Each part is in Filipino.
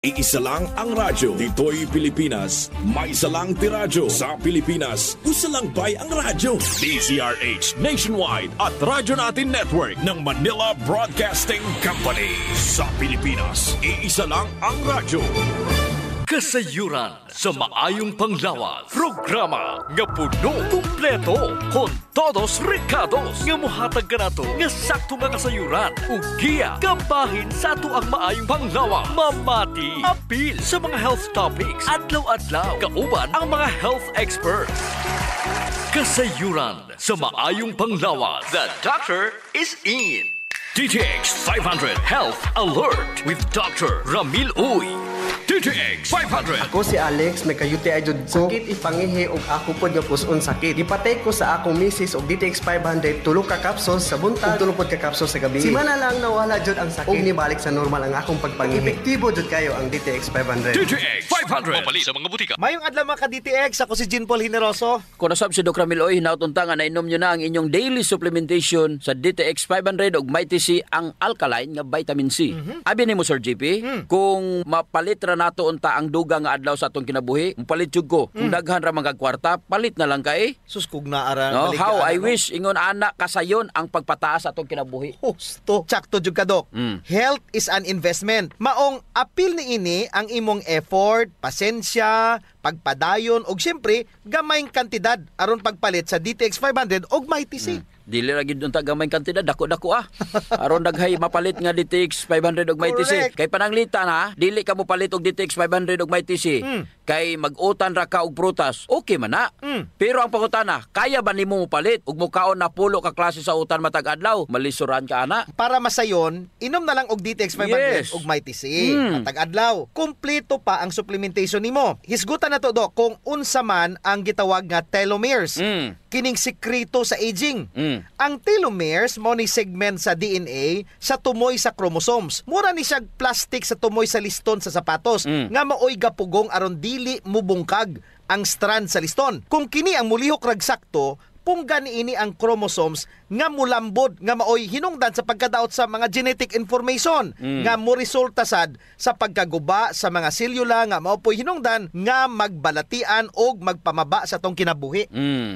Iisa lang ang radyo. Dito'y Pilipinas. May isa lang tiradyo. Sa Pilipinas, usa lang bay ang radyo. DZRH Nationwide at Radyo Natin Network ng Manila Broadcasting Company. Sa Pilipinas, iisa lang ang radyo. Kasayuran sa maayong panglawas. Programa nga puno, kumpleto, con todos recados. Nga muhatag ka na to, nga sakto nga kasayuran. Ugiya, kabahin sa ato ang maayong panglawas. Mamati, apil sa mga health topics. Adlaw-adlaw, kauban ang mga health experts. Kasayuran sa maayong panglawas. The doctor is in. DTX 500 Health Alert with Dr. Ramil Uy. DTX 500. Ako si Alex, may kayuti ay jud ko. Sakit ipangihi og ako pod nga puson sakit. Ipatay ko sa akong misis og DTX 500 tulo ka capsules sa buntag ug tulo pod ka capsules sa gabi. Simana lang nawala jud ang sakit. Og nibalik sa normal ang akong pagpangihi. Epektibo jud kayo ang DTX 500. DTX 500. Mapali sa mga butika. Mayong adlaw mga ka-DTX, ako si Jean Paul Generoso. Kung nasab si Dr. Ramil Uy, hinautunta nga nainom nyo na ang inyong daily supplementation sa DTX 500 ug Mighty C ang alkaline nga vitamin C. Abi nimo Sir JP, kung mapalit ra nato unta ang duga nga adlaw sa atong kinabuhi, palit jud ko. Kung daghan ra mga kwarta, palit na lang kay. Suskog na ara. No, how I wish ingon ana kasayon ang pagpataas atong kinabuhi. Husto. Tsakto jud ka, Dok. Health is an investment. Maong apil ni ini ang imong effort, pasensya, pagpadayon og syempre gamayng kantidad aron pagpalit sa DTX 500 og Mighty C. Dili ra gid unta gamay kantidad, dako-dako aron daghay mapalit nga DTX 500 og Mighty C. Kay pananglitan ha, dili ka mo palit og DTX 500 og Mighty C. Kay mag-utan ra ka og prutas. Okay man na. Pero ang pangutana, kaya ba nimo mo palit ug mukaon na pulo ka klase sa utan matag adlaw? Malisuran ka ana. Para masayon, inom na lang og DTX 500 og Mighty C matag adlaw. Kumpleto pa ang supplementation nimo. Hisgutan na to, Dok, kung unsa man ang gitawag nga telomeres. Kining sekreto sa aging. Ang telomeres mao ni segment sa DNA sa tumoy sa chromosomes. Mura ni siya plastic sa tumoy sa liston sa sapatos nga maoy gapugong aron dili mubungkag ang strand sa liston. Kung kini ang mulihok rag sakto, punggan ini ang chromosomes nga mulambod nga maoy hinungdan sa pagkadaot sa mga genetic information nga mo resulta sad sa pagkaguba sa mga selula nga maopoy hinungdan nga magbalatian og magpamaba sa tong kinabuhi.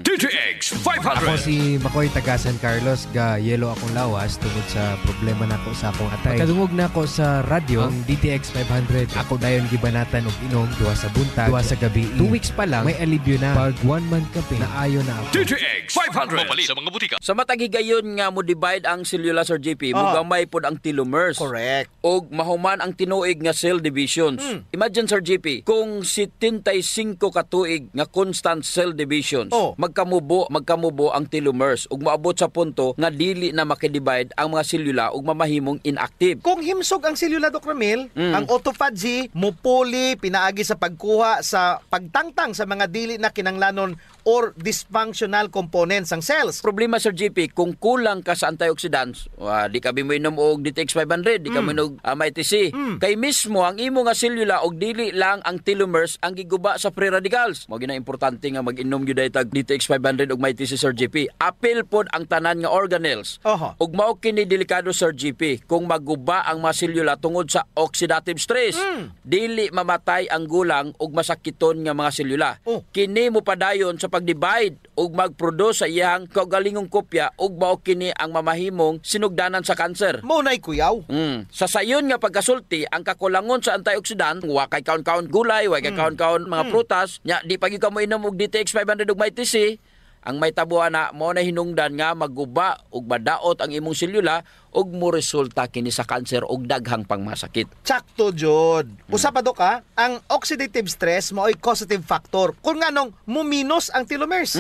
DTX 500. Ako si Makoy taga San Carlos, ga yelo akong lawas tungod sa problema nako sa akong atay. Pagkadungog nako sa radyo ang DTX 500, ako dayon gibanatan og inom duwa sa buntag, duwa sa gabi. 2 weeks pa lang may alibyo na. Pag 1 month kape na ayo na ako. DTX 500. Mapali sa mga butika. Sa matagigayon nga mo divide ang selula Sir JP, mugamay pod ang telomeres. Correct. Og mahuman ang tinuig nga cell divisions. Imagine Sir JP, kung 75 ka tuig nga constant cell divisions, magkamubo ang telomeres ug maabot sa punto nga dili na makidivide ang mga selula ug mamahimong inactive. Kung himsog ang selula, Dr. Ramil, ang autophagy mupuli pinaagi sa pagkuha sa pagtangtang sa mga dili na kinanglanon or dysfunctional components ng cells. Problema Sir JP, kung kulang ka sa antioxidants, di ka mo inom og DTX 500, di ka mo inom Mighty C. Kay mismo ang imo nga selula og dili lang ang telomeres ang giguba sa free radicals. Mao gina importante nga mag-inom gyud tag DTX 500 og Mighty C Sir JP. Apil pod ang tanan nga organelles. Ug mao kini delikado Sir JP kung maguba ang mga selula tungod sa oxidative stress. Dili mamatay ang gulang ug masakiton nga mga selula. Kini mo padayon sa pag-divide ug mag-produce sa iyang kaugalingong kopya ug mao kini ang mamahimong sinugdanan sa kanser. Mao nay kuyaw. Sa sayon nga pagkasulti, ang kakulangon sa antioxidant, wa kay kaon-kaon gulay, wa kay kaon-kaon mga prutas, nya di pagi ka mo inom og DTX 500 ug Mighty C, ang may tabuan na mo na hinungdan nga maguba ug madaot ang imong selula ug mo resulta kini sa kanser ug daghang pangmasakit. Tsakto jud. Usa pa, Dok, ang oxidative stress mao'y causative factor. Kung nganong muminos ang telomeres.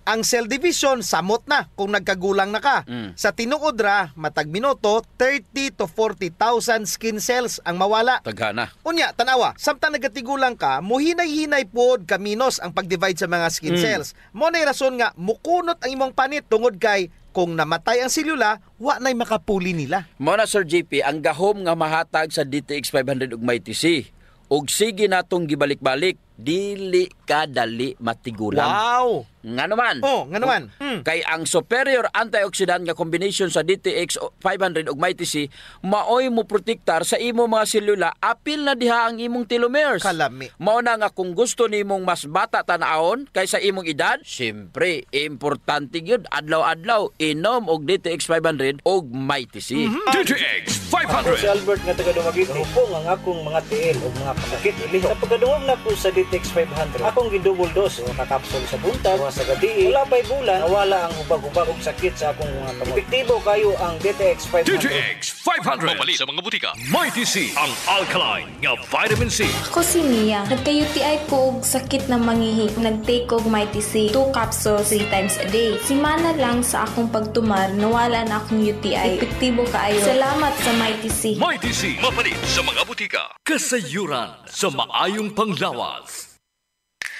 Ang cell division samot na kung nagkagulang na ka. Sa tinuod ra matag minuto 30 to 40,000 skin cells ang mawala. Taghana. Unya, tanawa, samtang nagatigulang ka, muhinay-hinay pod kaminos ang pag-divide sa mga skin cells. Mo nay rason nga mukunot ang imong panit tungod kay kung namatay ang selula, wa nay makapuli nila. Mo na Sir JP, ang gahom nga mahatag sa DTX 500 ug Mighty C. Og sige natong gibalik-balik, dili ka dali matigulang. Wow! Nga naman. Nga naman. Kay ang superior antioxidant nga combination sa DTX 500 ug MyTC maoy mo protektar sa imo mga selula apil na diha ang imong telomeres. Kalami. Mao na nga kung gusto nimong mas bata tan-awon kaysa imong edad, syempre importante gyud adlaw-adlaw inom og DTX 500 ug MyTC. DTX Ako si 500. Albert nga taga Dumaguete. Hupong ang akong mga tiil o mga pasakit iliho. Sa pagkaduwag na ko sa DTX 500, akong gidouble dose o kakapsol sa buntag, sa gabi. Wala pa'y bulan, nawala ang hubag-hubag og sakit sa akong mga kamot. Epektibo kayo ang DTX 500. DTX 500. Mabali sa mga butika. MyTC, ang alkaline nga vitamin C. Ako si Mia. Nagka-UTI ko og sakit na mangihi. Nag-take og MyTC 2 capsules 3 times a day. Simana lang sa akong pagtumar, nawala na akong UTI. Epektibo kaayo. Salamat sa MyTC. MyTC, mapalit sa mga butika. Kasayuran sa maayong panglawas.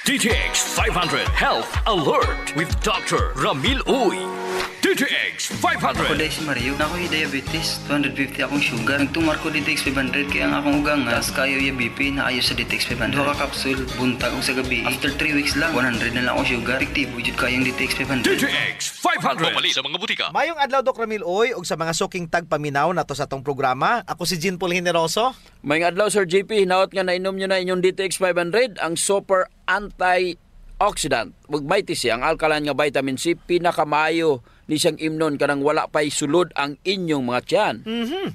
DTX 500 Health Alert with Dr. Ramil Uy. DTX Ako 500. dahil si Mario, na ako'y diabetes, 250 akong sugar. Nagtumar ko DTX 500 kaya ang akong ugangas, kayo yung BP na ayos sa DTX 500. Duha ka kapsul, buntag o sa gabi. After 3 weeks lang, 100 na lang akong sugar. Epektibo jud kayong DTX 500. DTX 500. Mabali sa mga butika. Mayong adlaw Doc Ramil Oy ug sa mga suking tagpaminaw nato sa atong programa. Ako si Jean Paul Generoso. May adlaw Sir JP, hinaot nga nainom nyo na inyong DTX 500, ang super antioxidant ug MyTC, ang alkaline nga vitamin C, pinakamayo ni siyang imnon kanang wala pa'y sulod ang inyong mga tiyan.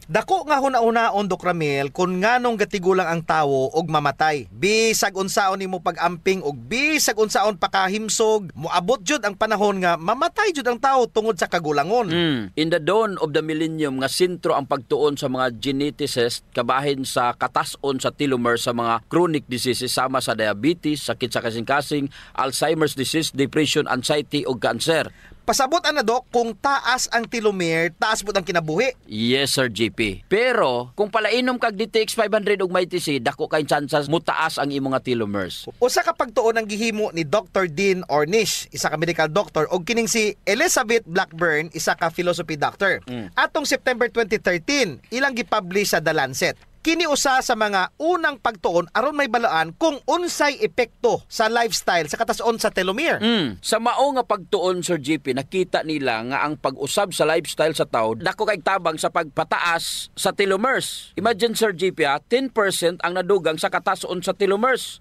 Dako nga huna-unaon Doc Ramil kung nganong gatigulang ang tawo og mamatay. Bisag unsaon nimo pag-amping og bisag unsaon pakahimsog, moabot jud ang panahon nga mamatay jud ang tawo tungod sa kagulangon. In the dawn of the millennium nga sentro ang pagtuon sa mga geneticists kabahin sa katas-on sa telomeres sa mga chronic diseases sama sa diabetes, sakit sa kasing-kasing, Alzheimer's disease, depression, anxiety ug cancer. Pasabot ana Doc, kung taas ang telomere, taas pud ang kinabuhi. Yes, Sir JP. Pero, kung palainom kag DTX 500 ug MyTC, dako kay chances mutaas ang imong nga telomeres. Usa ka pagtuon ang gihimo ni Dr. Dean Ornish, isa ka medical doctor, og kining si Elizabeth Blackburn, isa ka philosophy doctor. Atong September 2013, ilang gipublish sa The Lancet. Kini usa sa mga unang pagtuon aron may balaan kung unsay epekto sa lifestyle sa katas-on sa telomere. Sa mao nga pagtuon, Sir JP, nakita nila nga ang pag-usab sa lifestyle sa tao dako kay tabang sa pagpataas sa telomeres. Imagine, Sir JP, 10% ang nadugang sa katas-on sa telomeres.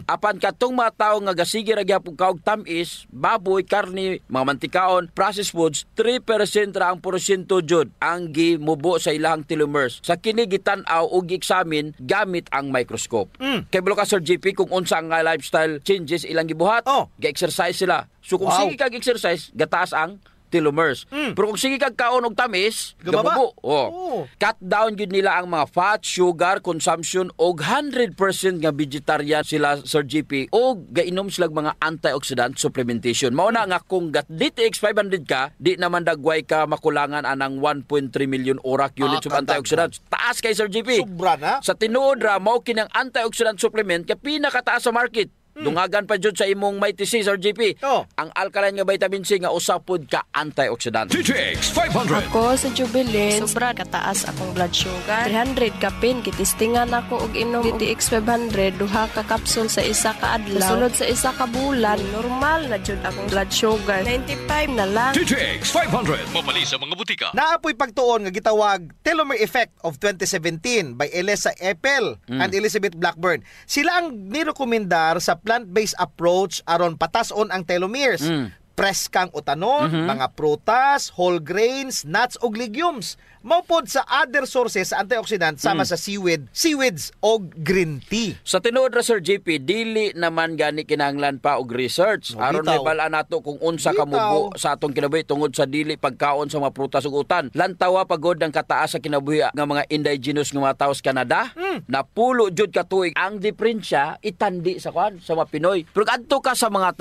Apan katong mga tao nga gasige ra gyapon kaog tamis, baboy, karne, mga mantikaon, processed foods, 3% ra ang porsyento jud ang gimubo sa ilahang telomeres. Sa kini gitan-aw ug gi-examine gamit ang microscope. Kay bulo ka Sir JP kung unsa ang lifestyle changes ilang gibuhat, ga-exercise sila. So kung sige kag exercise, gataas ang telomeres. Pero kung sige kag kaon og tamis, gamubo. Cut down gyud nila ang mga fat, sugar consumption og 100% nga vegetarian sila, Sir JP, og gainom sila mga antioxidant supplementation. Mao na nga kung DTX 500 ka, di naman dagway ka makulangan anang 1.3 million ORAC units of antioxidants. Taas kay Sir JP. Sobra na. Sa tinuod ra mao kinang antioxidant supplement kay pinakataas sa market. Dungagan pa jud sa imong MyTC, Sir JP. Ang alkaline nga vitamin C nga usapod ka antioxidant. DTX 500. Ako sa Jubilee, sobra kataas akong blood sugar. 300 kapin, kitistingan ako og inom DTX 500, duha ka kapsul sa isa ka adlaw. Sulod sa isa ka bulan, normal na jud akong blood sugar. 95 na lang. DTX 500. Mabali sa mga butika. Naapoy pagtuon nga gitawag Telomere Effect of 2017 by Elisa Eppel and Elizabeth Blackburn. Sila ang nirekomendar sa plant-based approach aron patason ang telomeres. Preskang utanon, mga prutas, whole grains, nuts ug legumes. Maupod sa other sources sa antioxidant sama sa seaweeds o green tea. Sa tinuod ra Sir JP, dili naman gani kinahanglan pa og research aron may bala nato kung unsa ka mubo sa atong kinabuhi tungod sa dili pagkaon sa mga prutas ug utan. Lantawa pagod ang kataas sa kinabuhi nga mga indigenous nga mga tawo sa Canada. Napulo jud ka tuig ang diferensya itandi sa kwan sa mga Pinoy. Pero adto ka sa mga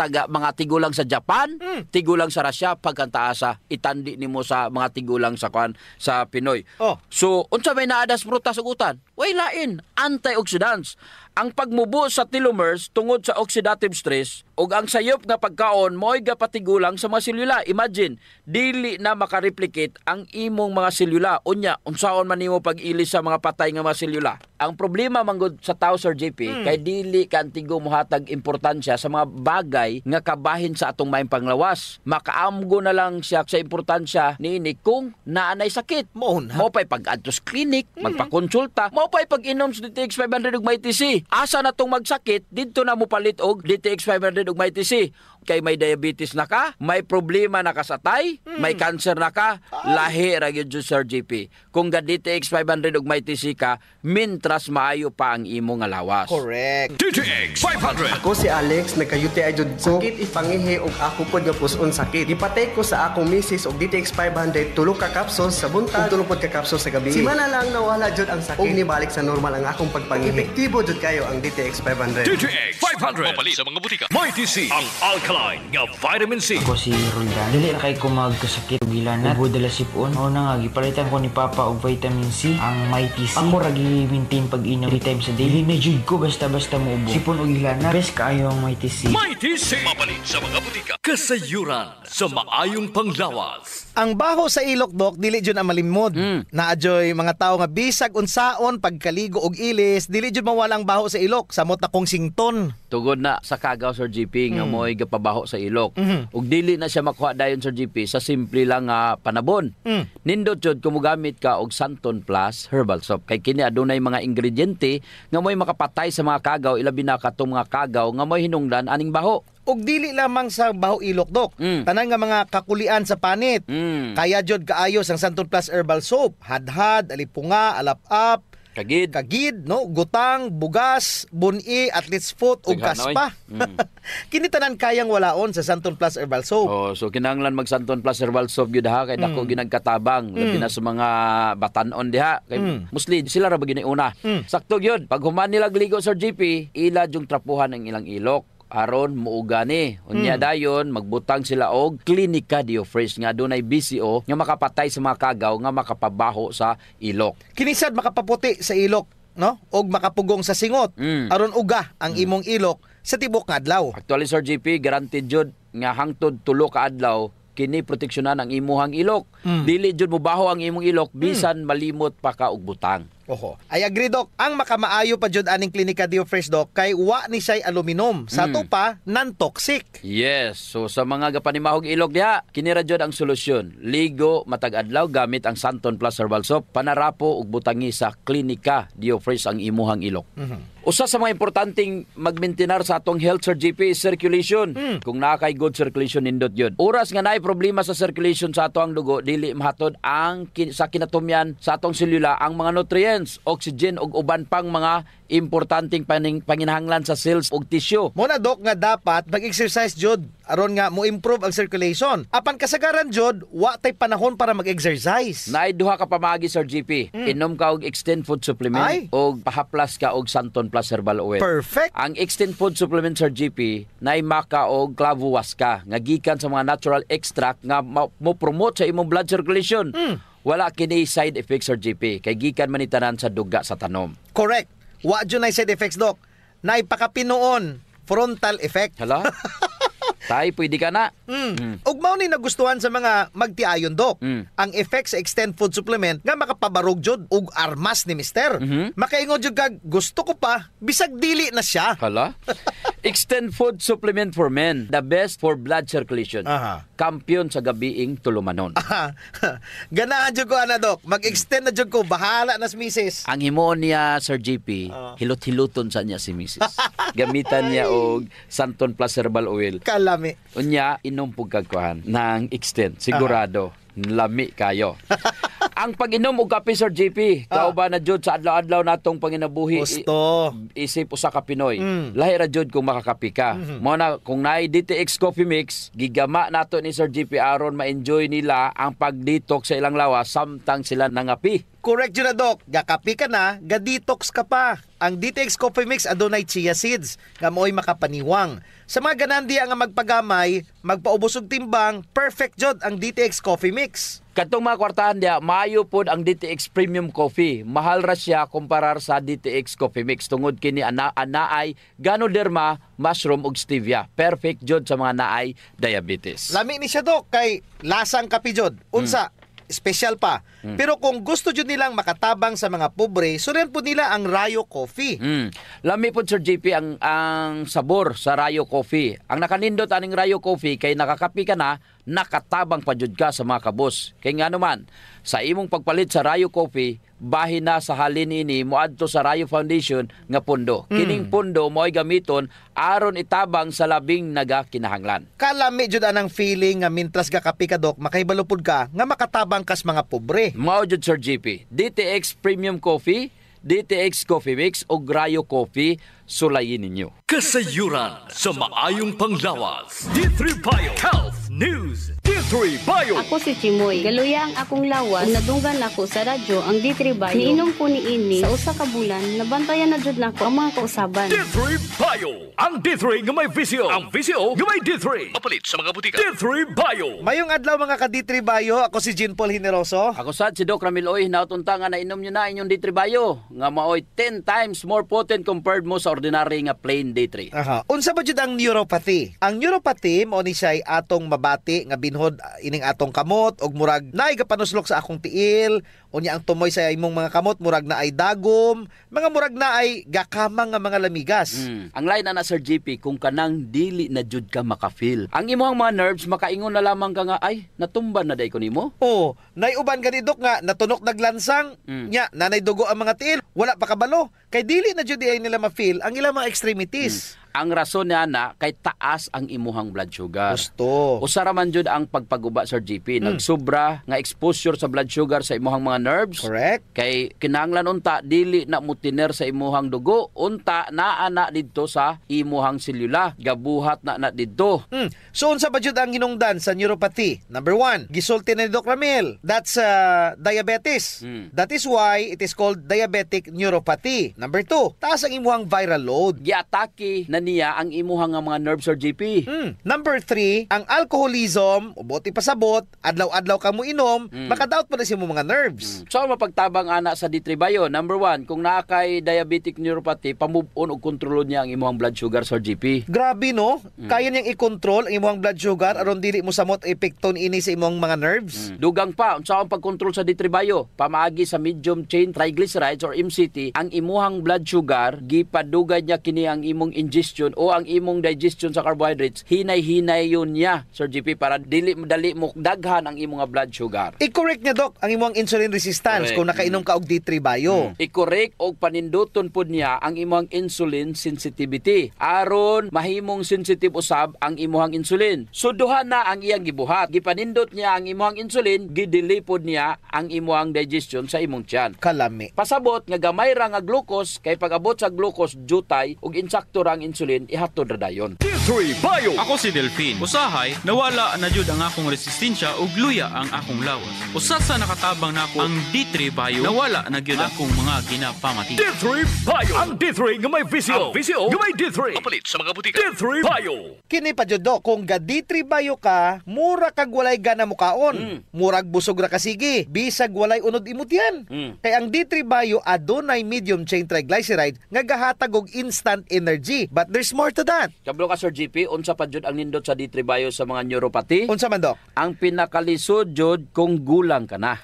tigulang sa Japan, tigulang sa Russia, pagkantaas sa itandi nimo sa mga tigulang sa kwan sa Pinoy. So, unsa may naadas prutas ug utan? Way lain, antioxidants. Ang pagmubo sa telomeres tungod sa oxidative stress ug ang sayop nga pagkaon mo'y gapatigulang sa mga selula. Imagine, dili na makareplicate ang imong mga selula. Unya, unsaon man nimo pag-ilis sa mga patay nga mga selula. Ang problema manggod sa tao, Sir JP, kay dili ka antigo mohatag importansya sa mga bagay nga kabahin sa atong maayong panglawas. Makaamgo na lang siya sa importansya niini kung naanay sakit. Mo pa'y pag-adto sa clinic, magpakonsulta, mo pa'y pag-inom sa DTX 500 ug may TC. Asa na tong magsakit, dito na mo palit og DTX 500 ug may TC. Kay may diabetes na ka, may problema na ka sa tay, may cancer na ka, lahi ra gyud Sir JP. Kung ga DTX 500 ug may TC ka, mintras maayo pa ang imo nga lawas. Correct. DTX 500. Ako si Alex, nagka-UTI jud ko. Sakit ipangihi og ako pod nga puson sakit. Ipatay ko sa akong misis og DTX 500 tulo ka capsules sa buntag, tulo pod ka capsules sa gabi. Simana lang nawala jud ang sakit. Og nibalik sa normal ang akong pagpangihi. Epektibo jud kayo ang DTX 500. DTX 500. Mapalit sa mga butika. May TC ang alkaline nga vitamin C. Ako si Roldan. Dili na kay ko magkasakit og ilanat. Ubo dala sipon. O na nga, gipalitan ko ni Papa og vitamin C, ang Mighty C. Ako ragi maintain pag-inom 3 times a day. Dili na jud ko basta-basta muubo. Sipon og ilanat. Best kaayo ang Mighty C. Mighty C. Mapalit sa mga butika. Kasayuran sa maayong panglawas. Ang baho sa ilok, Dok, dili jud ang malimod. Naadyoy mga tao nga bisag unsaon pagkaligo og ilis, dili jud mawala ang baho sa ilok, samot na kong sington. Tugod na sa kagaw, Sir GP, nga mo'y gapabaho sa ilok. Ug dili na siya makuha dayon, Sir GP, sa simple lang nga panabon. Nindot jud kung mogamit ka og Santon Plus Herbal Soap. Kay kini adunay mga ingrediente nga mo'y makapatay sa mga kagaw, ilabi na katong mga kagaw nga mo'y hinungdan aning baho. Og dili lamang sa baho ilok, Dok. Tanan nga mga kakulian sa panit. Kaya jud kaayos ang Santon Plus Herbal Soap. Hadhad, alipunga, alap-ap, kagid, no, gutang, bugas, buni, athlete's foot ug kaspa. Kini tanan kayang walaon sa Santon Plus Herbal Soap. Oh, so kinahanglan mag Santon Plus Herbal Soap gyud ha kay dako ginagkatabang labi na sa mga batanon diha kay mostly sila ra ba giniuna. Sakto gyud pag human nila gligo, Sir GP, ila jung trapuhan ang ilang ilok aron muuga ni. Unya dayon magbutang sila og Clinica Diofresh nga dunay BCO nga makapatay sa mga kagaw nga makapabaho sa ilok. Kinisad makapaputi sa ilok, no? Og makapugong sa singot aron uga ang imong ilok sa tibok nga adlaw. Actually, Sir GP, guaranteed jud nga hangtod 3 ka adlaw kini proteksyonan ang imuhang ilok. Dili jud mobaho ang imong ilok bisan malimot pa ka og butang. Oho. I agree, Dok. Ang makamaayo pa jud aning Clinica Diofresh, Dok, kay wa ni say aluminum. Sa to pa non-toxic. Yes. So sa mga gapanimahog ilok diha, kini ra jud ang solusyon. Ligo matag adlaw gamit ang Santon Plus Herbal Soap, panarapo ug butangi sa Clinica Diofresh ang imuhang ilok. Usa sa mga importanteng magmaintenar sa atong health, Sir GP, is circulation. Kung naa kay good circulation nindot yun. Oras nga naay problema sa circulation sa atong dugo, dili mahatod ang sa kinatumyan sa atong selula ang mga nutrients, oxygen ug uban pang mga importanteng panginahanglan sa cells ug tissue. Muna, Dok, nga dapat mag-exercise jud aron nga mo improve ang circulation. Apan kasagaran jud, wa tay panahon para mag-exercise. Naay duha ka pamaagi, Sir GP. Inom ka og Extend Food Supplement og pahaplas ka og Santon Plus Herbal Oil. Perfect. Ang Extend Food Supplement, Sir GP, naay maka og clavuasca nga gikan sa mga natural extract nga mo promote sa imong blood circulation. Wala kini side effects, Sir GP, kay gikan man itanan sa duga sa tanom. Correct. Wa jud nay side effects, Dok. Naay pakapinoon frontal effect. Hala? Tay, pwede ka na. Ug mao ni nagustuhan sa mga magtiayon, Dok. Ang effect sa Extend Food Supplement nga makapabarog jud ug armas ni Mister. Makaingon jud kag gusto ko pa bisag dili na siya. Hala? Extend Food Supplement for Men, the best for blood circulation. Kampiyon sa gabiing tulumanon. Ganahan jud ko ana, Dok. Mag-extend na jud ko, bahala na si Mrs. Ang himoon niya, Sir GP, hilot-hiluton sa niya si Mrs. Gamitan niya og Santon Plus Herbal Oil. Kalami. Unya, inom pug kagkuhan ng Extend. Sigurado, lami kayo. Ang pag-inom og kape, Sir JP, kauban na jud sa adlaw-adlaw natong panginabuhi. Gusto. Isip usa ka Pinoy. Lahi ra jud kung makakape ka. Mao na kung naay DTX Coffee Mix, gigama nato ni Sir JP aron ma-enjoy nila ang pag-detox sa ilang lawas samtang sila nangapi. Correct yun na, Dok. Gakapi ka na, ga-detox ka pa. Ang DTX Coffee Mix adunay chia seeds nga mo'y makapaniwang. Sa mga ganandiya nga magpagamay, magpaubos og timbang, perfect jod ang DTX Coffee Mix. Katong mga kwartahan dia, maayo pod ang DTX Premium Coffee. Mahal ra siya kumparar sa DTX Coffee Mix. Tungod kini anaay Ganoderma, mushroom ug stevia. Perfect jod sa mga naay diabetes. Lami ni siya, Dok, kay lasang kape jod. Unsa? Special pa. Pero kung gusto jud nilang makatabang sa mga pobre, surian po nila ang Rayo Coffee. Lami po, Sir JP, ang sabor sa Rayo Coffee. Ang nakanindot aning Rayo Coffee kay nakakapi ka na, nakatabang pa jud ka sa mga kabos. Kay nga naman, sa imong pagpalit sa Rayo Coffee, bahin na sa halin ini moadto sa Rayo Foundation nga pundo. Kining pundo mo'y gamiton aron itabang sa labing nagakinahanglan. Kalami jud anang feeling nga mintras gakapi ka, Dok, makaibalupod ka nga makatabang kas mga pobre. Mao jud, Sir JP. DTX Premium Coffee, DTX Coffee Mix o Rayo Coffee, sulayin ninyo. Kasayuran sa maayong panglawas. D3 Bio Health News. D3 Bio. Ako si Chimoy. Galuya ang akong lawas. Nadunggan ako sa radyo ang D3 Bio. Niinom ko ni ini sa usa ka bulan. Nabantayan na jud nako ang mga kausaban. D3 Bio. Ang D3 nga may visio. Ang visio nga may D3. Mapalit sa mga butika. D3 Bio. Mayong adlaw mga ka D3 Bio. Ako si Jean Paul Hineroso. Ako sad si Doc Ramil Oy. Nautunta nga nainom nyo na inyong D3 Bio. Nga maoy 10 times more potent compared mo sa ordinary nga plain D3. Aha. Unsa ba jud ang neuropathy? Ang neuropathy mao ni siya atong mabati nga binhod ining atong kamot og murag naay gapanuslok sa akong tiil, unya ang tumoy sa imong mga kamot murag na ay dagom, mga murag na ay gakamang nga mga lamigas. Ang line na Sir JP, kung kanang dili na jud ka makafeel. Ang imong mga nerves makaingon na lamang ka nga ay natumban na day ko nimo. Oh, nay uban gani, Dok, nga natunok naglansang, nya nanay dugo ang mga tiil, wala pa kabalo. Kay dili na jud ay nila ma-feel ang ilang mga extremities. Ang rason niya na kay taas ang imuhang blood sugar. Gusto. Usara man jud ang pagpaguba, Sir JP. Nagsubra nga exposure sa blood sugar sa imuhang mga nerves. Correct. Kay kinahanglan unta dili na mutiner sa imuhang dugo, unta naa na didto sa imuhang selula. Gabuhat na didto. So unsa ba jud ang hinungdan sa neuropathy? Number 1, gisulti na ni Doc Ramil. That's diabetes. That is why it is called diabetic neuropathy. Number 2, taas ang imuhang viral load. Giatake na niya ang imuhang nga mga nerves, Sir JP. Number 3, ang alcoholism, ubot ipasabot, adlaw-adlaw ka mo inom, makadaot pa na siya mo mga nerves. So mapagtabang ana sa D3 Bio, number 1, kung naa kay diabetic neuropathy, pamove on og kontrolon niya ang imuhang blood sugar, Sir JP. Grabe, no? Kaya niyang i-control ang imuhang blood sugar aron dili mo samot epekto ini sa imuhang mga nerves. Dugang pa, unsa ang pagkontrol sa D3 Bio? Pamaagi sa medium chain triglycerides or MCT, ang imuhang blood sugar gipadugay niya kini ang imong ingestion o ang imong digestion sa carbohydrates, hinay-hinay yun niya, Sir JP, para dili mo daghan ang imong blood sugar. I-correct niya, Dok, ang imong insulin resistance kung nakainom ka og D3 Bio. I-correct og paninduton pod niya ang imong insulin sensitivity aron mahimong sensitive usab ang imong insulin. So duha na ang iyang gibuhat. Gipanindot niya ang imong insulin, gidelay pod niya ang imong digestion sa imong tiyan. Kalami. Pasabot nga gamay ra nga glucose, kay pag-abot sa glucose jutay ug insakto ra ang insulin, ihatod ra dayon. D3 Bio. Ako si Delphine. Usahay, nawala na jud ang akong resistensya ug luya ang akong lawas. Usa sa nakatabang nako ang D3 Bio, nawala na gyud akong mga ginapamati. D3 Bio. Ang D3 nga may visio. Ang visio nga may D3. Mapalit sa mga butika. D3 Bio. Kini pa jud, Dok, kung ga D3 Bio ka, mura kag walay gana mo kaon. Murag busog ra kasigi, bisag walay unod imot yan. Kay ang D3 Bio adunay medium chain triglyceride nga gahatag og instant energy. But there's more to that. Kablo ka, Sir GP, unsa pa jud ang nindot sa D3 Bio sa mga neuropathy? Unsa man, Dok? Ang pinakalisod jud kung gulang ka na.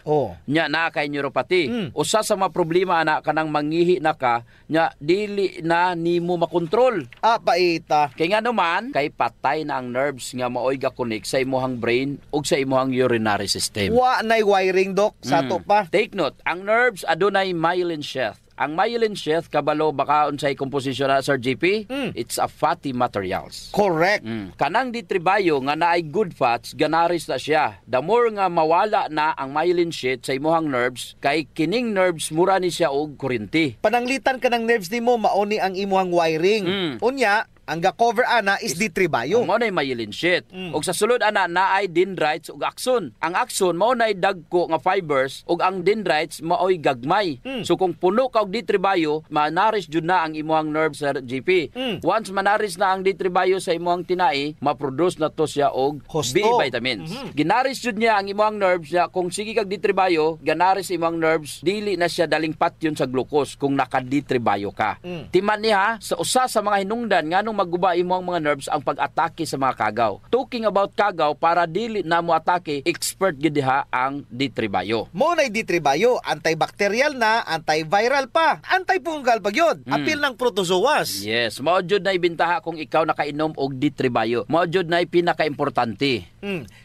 Nya na kay neuropathy. Usa sa mga problema ana kanang mangihi na ka, nya dili na nimo makontrol. Paita. Kay nga naman, kay patay na ang nerves nga maoy ga-connect sa imuhang brain ug sa imuhang urinary system. Wa nay wiring, Dok, sa to pa. Take note, ang nerves adunay myelin sheath. Ang myelin sheath, kabalo baka unsay komposisyon na, Sir GP? It's a fatty materials. Correct. Kanang D3 Bio nga naay good fats, ganaris na siya. The more nga mawala na ang myelin sheath sa imuhang nerves, kay kining nerves mura ni siya og kuryente. Pananglitan ka ng nerves nimo, mauni ang imuhang wiring. Unya, ang ga-cover ana is D3 bio. Mao nay myelin sheath. Ug sa sulod ana naay dendrites ug axon. Ang axon mao nay dagko nga fibers ug ang dendrites maoy gagmay. So kung puno ka og D3 bio, manaris jud na ang imong nerve sa GP. Once manaris na ang D3 bio sa imong tinai, ma-produce na to siya og B vitamins. Ginaris jud niya ang imong nerves niya kung sige kag D3 bio, ganaris imong nerves, dili na siya daling patyon sa glucose kung naka D3 bio ka. Timan niya sa usa sa mga hinungdan nganong maguba imong mga nerves ang pag-atake sa mga kagaw. Talking about kagaw para dili na mo atake, expert gid diha ang D3 bio. Mo na D3 bio, antibacterial na, antiviral pa, antifungal pa gyud. Apil ng protozoas. Yes, mao jud na ibintaha kung ikaw nakainom og D3 bio. Mao jud na pinaka-importante.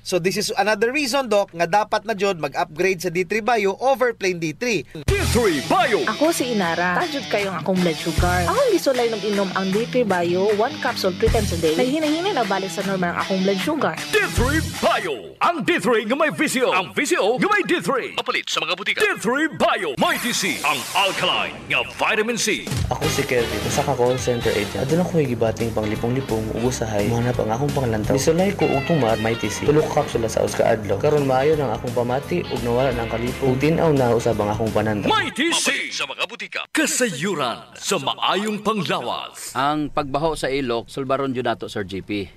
So this is another reason, Doc, nga dapat na jud mag-upgrade sa D3 bio over plain D3. D3 bio. Ako si Inara. Tajud kayong akong blood sugar. Akong gisulay nung inom ang D3 bio, 1 capsule 3 times a day. Nahihina-hina na balik sa normal ang akong blood sugar. D3 bio. Ang D3 nga may VCO. Ang VCO nga may D3. Mapalit sa mga butika. D3 bio. May TC. Ang alkaline nga vitamin C. Ako si Kelvin. Usa ka call center agent. Aduna ko gibating panglipong-lipong ug usahay. Manap ang akong panglantaw. Nisulay ko og tumar may TC. Tulo ka kapsula sa uska adlaw. Karon maayo nang akong pamati ug nawala nang kalipong. Ug tin-aw na usab ang akong pananda. May TC sa mga butika. Kasayuran sa maayong panglawas. Ang pagbaho sa ilok, sulbaron jud nato Sir GP.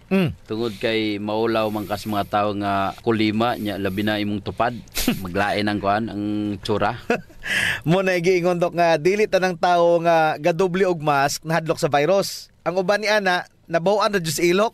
Tungod kay maulaw man kas mga tawo nga kulima nya labi na imong tupad. Maglain ang kuan ang tsura. Mo na giingon, Dok, nga dili tanang tawo nga gadoble og mask nahadlok sa virus. Ang uban ni ana nabawaan na sa ilok.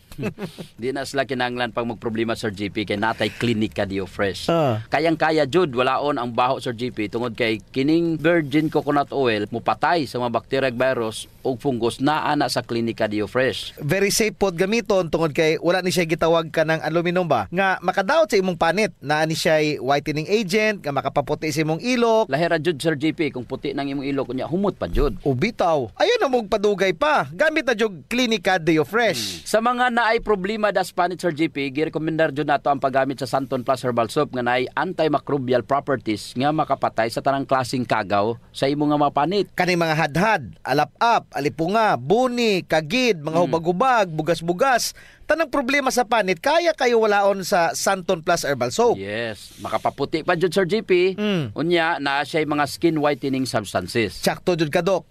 Di na sila kinanglan pag magproblema Sir GP kay natay klinika Dio Fresh. Kayang-kaya jud walaon ang baho Sir GP tungod kay kining virgin coconut oil mupatay sa mga bacteria ug virus ug fungus naa na sa klinika Dio Fresh. Very safe pod gamiton tungod kay wala ni siya gitawag ka ng aluminum ba nga makadaot sa imong panit. Naa ni siya whitening agent nga makapaputi sa imong ilok. Lahira jud Sir GP kung puti nang imong ilok unya humot pa jud. O bitaw. Ayon na mong padugay pa. Gamit na jud klinika Dio Fresh. Sa mga naay problema das panit Sir GP, girekomendar jud nato ang paggamit sa Santon Plus Herbal Soap nga naay antimicrobial properties nga makapatay sa tanang klaseng kagaw sa imong nga mapanit. Kaning mga hadhad, alap-ap, alipunga, buni, kagid, mga hubag-hubag, bugas-bugas, tanang problema sa panit kaya kayo walaon sa Santon Plus Herbal Soap. Yes, makapaputi pa jud Sir GP. Unya naa siya mga skin whitening substances. Sakto jud ka, Dok.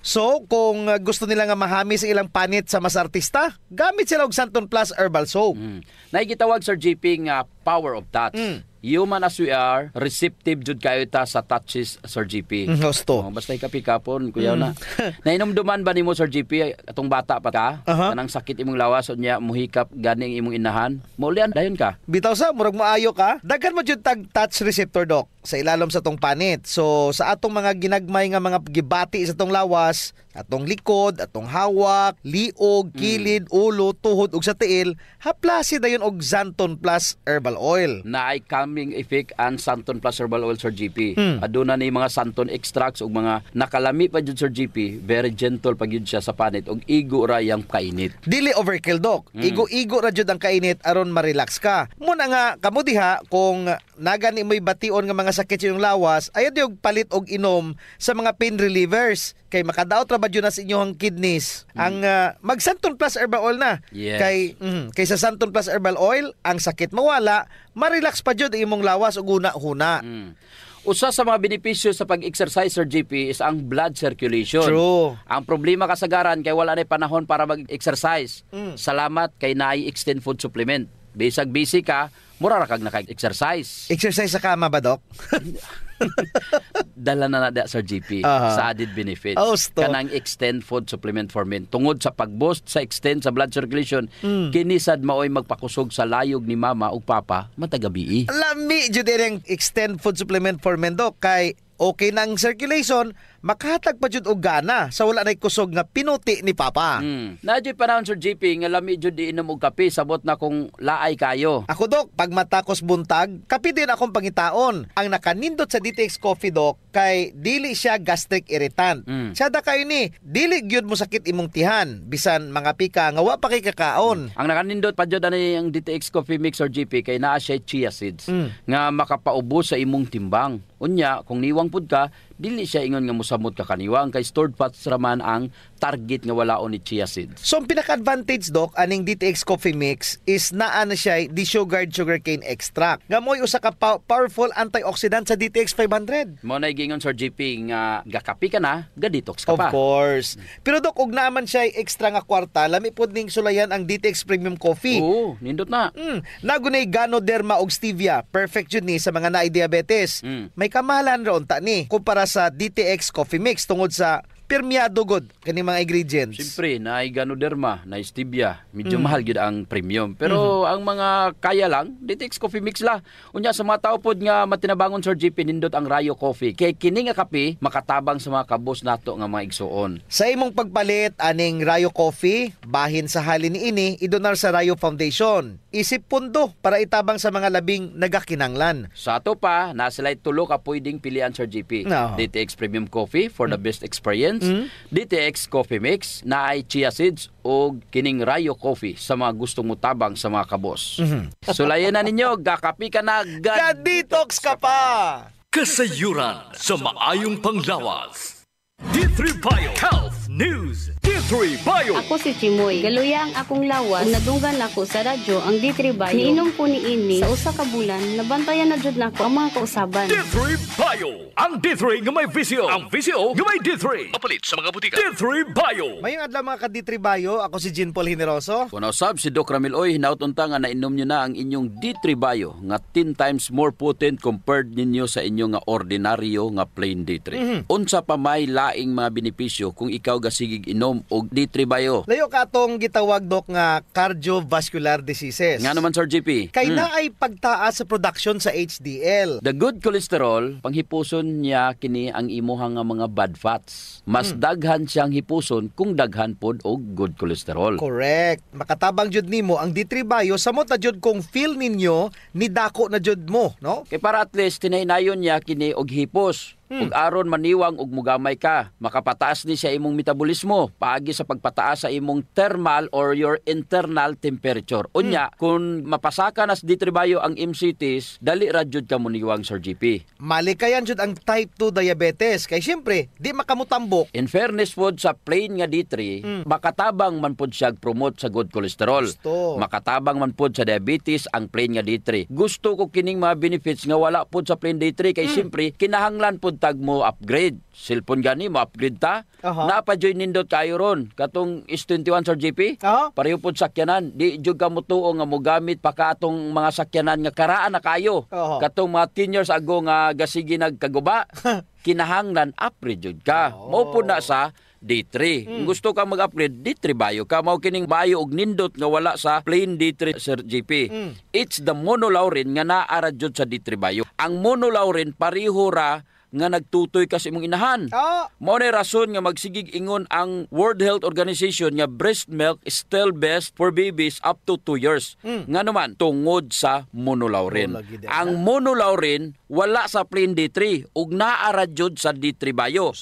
So, kung gusto nila nga mahami sa ilang panit sa mas artista, gamit sila og Santon Plus Herbal Soap. Naigitawag Sir GP nga power of touch. Human as we are, receptive jud kayo ta sa touches Sir GP. Gusto. Basta ikapikapon, kuyaw na. Nainomduman ba nimo Sir GP atong bata pa ka? Kanang sakit imong lawas unya muhikap ganing imong inahan. Maulian dayon ka. Bitaw sa murag maayo ka. Daghan mo jud tag touch receptor, Dok, sa ilalom sa tong panit. So sa atong mga ginagmay nga mga gibati sa tong lawas, atong likod, atong hawak, liog, kilid, ulo, tuhod ug sa tiil, haplasi dayon og Santon Plus Herbal Oil. Naay calming effect ang Santon Plus Herbal Oil Sir GP. Aduna ni mga Santon extracts ug mga nakalami pa jud Sir GP, very gentle pa gyud siya sa panit ug igo ra yang kainit. Dili overkill, Dok. Igo-igo ra jud ang kainit aron ma-relax ka. Muna nga kamo diha kung nagani mo'y bation nga mga sakit sa inyong lawas, ayod yung palit og inom sa mga pain relievers. Kay makadaot ra ba jud na sa inyong kidneys ang mag Santon Plus Herbal Oil na. Yes. Kay sa Santon Plus Herbal Oil ang sakit mawala, ma-relax pa jud imong lawas ug una-huna. Usa sa mga benepisyo sa pag-exercise Sir GP is ang blood circulation. True. Ang problema kasagaran kay wala na panahon para mag-exercise. Salamat kay naay extend food supplement. Bisag busy ka, mura ra kag naka-exercise. Exercise sa kama ba, Dok? Dala na Sir GP sa added benefits. Kanang extend food supplement for men. Tungod sa pag-boost sa extend sa blood circulation, kinisad maoy magpakusog sa layog ni mama ug papa matagabi. Lami jud ang extend food supplement for men, Dok, kay okay nang circulation, makahatag pa jud og gana sa wala nay kusog nga pinuti ni papa. Nadyo panahon Sir GP nga lami jud iinom og kape sabot na kung laay kayo. Ako, Dok, pag matakos buntag, kape din akong pangitaon. Ang nakanindot sa DTX Coffee, Dok, kay dili siya gastric irritant. Siya da kayo ni, dili gyud mo sakit imong tihan bisan mga pika nga wa pa kay kakaon. Ang nakanindot pa jud ani ang DTX Coffee Mix Sir GP kay naa siya chia seeds nga makapaubos sa imong timbang. Unya, kung niwang pud ka, dili siya ingon nga mosamot ka kaniwang kay stored fats raman ang target nga walaon ni chia seeds. So ang pinaka-advantage Doc aning DTX Coffee Mix is naa na siya desugared sugarcane extract. Nga mo'y usa ka powerful antioxidant sa DTX 500. Mo na gingon Sir JP nga gakapi ka na, ga-detox ka Of pa. course. Pero Doc, og naman siya extra nga kwarta, lami pod ning sulayan ang DTX Premium Coffee. Oo, nindot na. Nagunay Ganoderma og stevia. Perfect jud ni sa mga naay diabetes. May kamahalan ra unta ni kumpara sa DTX Coffee Mix tungod sa permeado god kani mga ingredients. Siyempre, na Ganoderma, na stevia, medyo mahal gid ang premium. Pero ang mga kaya lang, DTX Coffee Mix la. Unya sa mga tao pod nga matinabangon Sir JP nindot ang Rayo Coffee. Kay kini nga kape makatabang sa mga kabos nato nga mga igsuon. Sa imong pagpalit aning Rayo Coffee, bahin sa halin niini idonar sa Rayo Foundation. Isip pundo para itabang sa mga labing nagakinanglan. Sa ato pa, na sila tulo ka pwedeng pilian Sir JP. No. DTX Premium Coffee for the best experience. DTX Coffee Mix na ay chia seeds o kining Rayo Coffee sa mga gustong mutabang sa mga kabos. Sulayan na ninyo, gakapi ka na, ga-detox ka pa! Kasayuran sa maayong panglawas. D3 Bio Health News. D3 Bio. Ako si Chimoy. Galuya ang akong lawas. Kung nadunggan ako sa radyo ang D3 Bio. Niinom ko ni ini sa usa ka bulan, nabantayan na jud nako ang mga kausaban. D3 Bio. Ang D3 nga may visio. Ang visio nga may D3. Mapalit sa mga butika. D3 Bio. Mayong adlaw mga ka-D3 Bio. Ako si Jean Paul Generoso. Kung usab si Doc Ramil Oy, hinautunta nga nainom nyo na ang inyong D3 Bio nga 10 times more potent compared ninyo sa inyo nga ordinaryo nga plain D3. Unsa pa may laing mga benepisyo kung ikaw gasigig inom og D3 Bio. Layo ka atong gitawag Doc nga cardiovascular diseases. Nga naman Sir JP. Kay na ay pagtaas sa production sa HDL. The good cholesterol, panghipuson niya kini ang imuhang nga mga bad fats. Mas daghan siyang hipuson kung daghan pod og good cholesterol. Correct. Makatabang jud nimo ang D3 Bio samot na jud kung feel ninyo ni dako na jud mo, no? Kay para at least tinaynayon niya kini og hipos. Ug aron maniwang og mugamay ka, makapataas ni sa imong metabolismo paagi sa pagpataas sa imong thermal or your internal temperature. Unya, kung mapasaka nas D3 Bio ang MCTs, dali ra jud ka muniwang Sir GP. Malikayan jud ang type 2 diabetes kay syempre di makamutambok. In fairness pod sa plain nga D3, makatabang man pod siya promote sa good cholesterol. Makatabang man pod sa diabetes ang plain nga D3. Gusto ko kining mga benefits nga wala pod sa plain D3 kay syempre kinahanglan pod tag mo upgrade. Cellphone gani mo upgrade ta. Napajoy nindot kayo ron. Katong S21 Sir JP. Pareho pod sakyanan. Di jud ka mo tuo nga mo gamit pa ka atong mga sakyanan nga karaan na kayo. Katong mga 10 years ago nga gasigi nagkaguba. Kinahanglan upgrade jud ka. Mao po na sa D3. Kung gusto ka mag-upgrade, D3 Bio ka. Mao kining Bio og nindot nga wala sa plain D3 Sir JP. It's the monolaurin nga naara jud sa D3 Bio. Ang monolaurin pareho ra nga nagtutoy kasi imong inahan. Mao na rason nga magsigig ingon ang World Health Organization nga breast milk is still best for babies up to 2 years. Nga naman tungod sa monolaurin. Ang monolaurin wala sa plain D3 ug naara jud sa D3 Bio.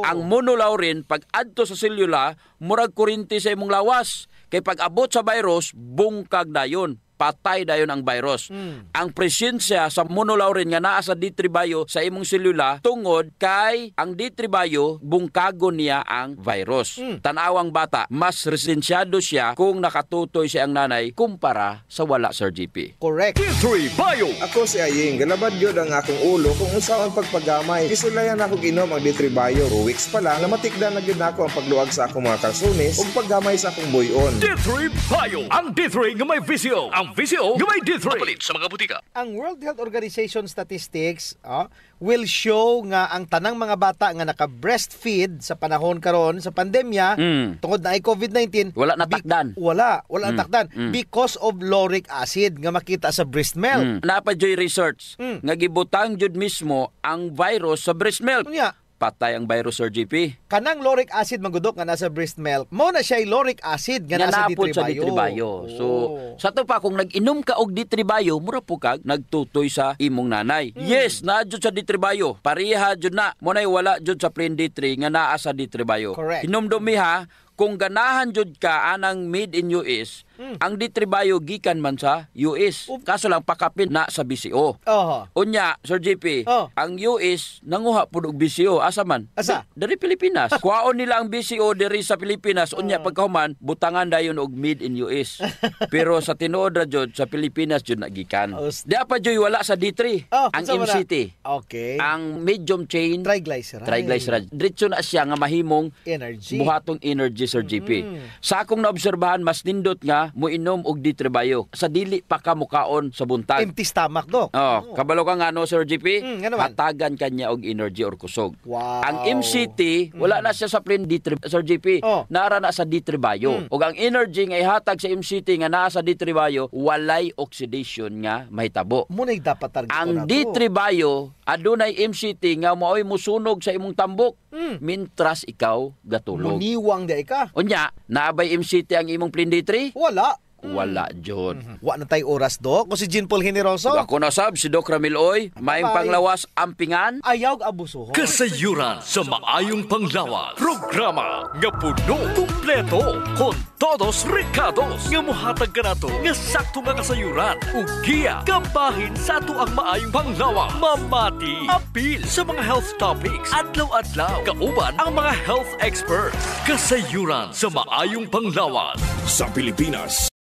Ang monolaurin pag adto sa selula murag kuryente sa imong lawas. Kay pag abot sa virus bungkag dayon. Patay dayon ang virus. Ang presensya sa monolaurin nga naa sa D3 Bio sa imong selula tungod kay ang D3 Bio bungkago niya ang virus. Tanawang bata, mas resensyado siya kung nakatutoy siya ang nanay kumpara sa wala Sir GP. Correct. D3 Bio. Ako si Aying, galabad yun ang akong ulo kung usaon pagpagamay. Isulayan ako inom ang D3 Bio. 2 weeks pa lang, namatikdan na yun ako ang pagluag sa akong mga kalsunis ug paggamay sa akong buyon. D3 Bio. Ang D3 nga may visyo. Ang visyo nga may D3. Mapalit sa mga butika. Ang World Health Organization statistics will show nga ang tanang mga bata nga naka-breastfeed sa panahon karon sa pandemya tungod na ay COVID-19 wala natakdan. Wala natakdan because of lauric acid nga makita sa breast milk. Napajoy research nga gibutang jud mismo ang virus sa breast milk. Patay ang virus Sir GP. Kanang lauric acid magudok nga nasa breast milk, mo na siya lauric acid nga nasa D3 Bio. So, sa to pa kung nag-inom ka og D3 Bio, mura po kag nagtutoy sa imong nanay. Yes, naa jud sa D3 Bio. Pareha jud na. Mo nay wala jud sa plain D3 nga naa sa D3 Bio. Correct. Hinumdumi ha, kung ganahan jud ka anang made in US, ang D3 Bio gikan man sa US. Kaso lang pakapin na sa BCO. Unya, Sir JP, ang US nanguha pud og BCO asa man? Asa? Dari Pilipinas. Kuhaon nila ang BCO diri sa Pilipinas, unya pagkahuman butangan dayon og made in US. Pero sa tinuod ra jud sa Pilipinas jud nagikan. Di pa jud wala sa D3. Ang MCT. Okay. Ang medium chain triglyceride. Diretso na siya nga mahimong energy. Buhatong energy, Sir JP. Sa akong naobserbahan, mas nindot nga muinom og D3 Bio. Sa dili pa ka mukaon sa buntag. Empty stomach, Dok. Kabalo ka nga no, Sir JP? Nga hatagan kanya og energy or kusog. Wow. Ang MCT, wala na siya sa plain D3, Sir JP. Naara na sa D3 Bio. Og ang energy nga ihatag sa MCT nga naa sa D3 Bio, walay oxidation nga mahitabo. Munay dapat target ang D3 Bio, adunay MCT nga maoy musunog sa imong tambok. Mintras ikaw gatulog. Muniwang di ka. Unya, naabay MCT ang imong plain D3? Wala. Wala, John. Wa na tay oras, Dok. Ko si Jean Paul Generoso. Ako na sab, si Doc Ramiloy. Maayong panglawas, ampingan. Ayaw abuso. Kasayuran sa maayong panglawas. Programa nga puno, kumpleto, con todos recados. Nga muhatag ka na to, nga sakto nga kasayuran. Ugiya, kabahin sa ato ang maayong panglawas. Mamati, apil sa mga health topics. Adlaw-adlaw, kauban ang mga health experts. Kasayuran sa maayong panglawas. Sa Pilipinas,